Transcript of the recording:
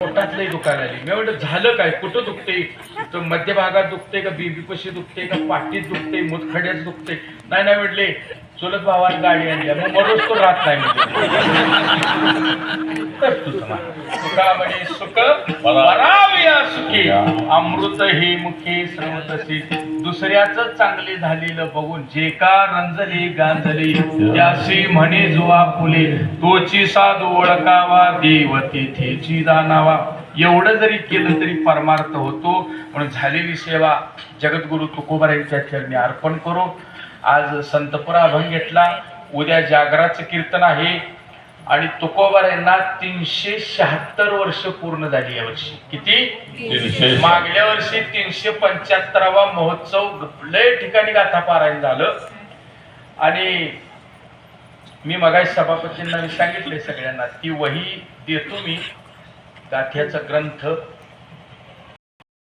पोटातलंही दुखायला लागली. मी म्हटलं झालं काय, कुठं दुखते? तर मध्य भागात दुखते का, बीबीपशी दुखते का, पाठीत दुखते, मुतखड्यात दुखते? नाही नाही म्हटले, चुलत भावाने गाडी आणल्या, मग मरोज तो राहत नाही तुका म्हणे सुख पराविया सुखी अमृत ही मुखी श्रवतसी. दुसऱ्याच चांगली झालेलं बघून जे का रंजली गांजली त्याशी म्हणे जुवा फुले तोची साधू ओळखावा देव तिथेची जाणावा. एवढं जरी केलं तरी परमार्थ होतो. म्हणून झालेली सेवा जगद्गुरु तुकोबारायांच्या चरणी अर्पण करू. आज संतपुरा अभंग घेतला, उद्या जागराचं कीर्तन आहे आणि तुकोबारायांना 376 वर्ष पूर्ण झाली या वर्षी. किती? मागल्या वर्षी 375वा महोत्सव लय ठिकाणी गाथा पारायण झालं. आणि मी मगाशी सभापतींना सांगितले सगळ्यांना ती वही देतो मी, गाथ्याचा ग्रंथ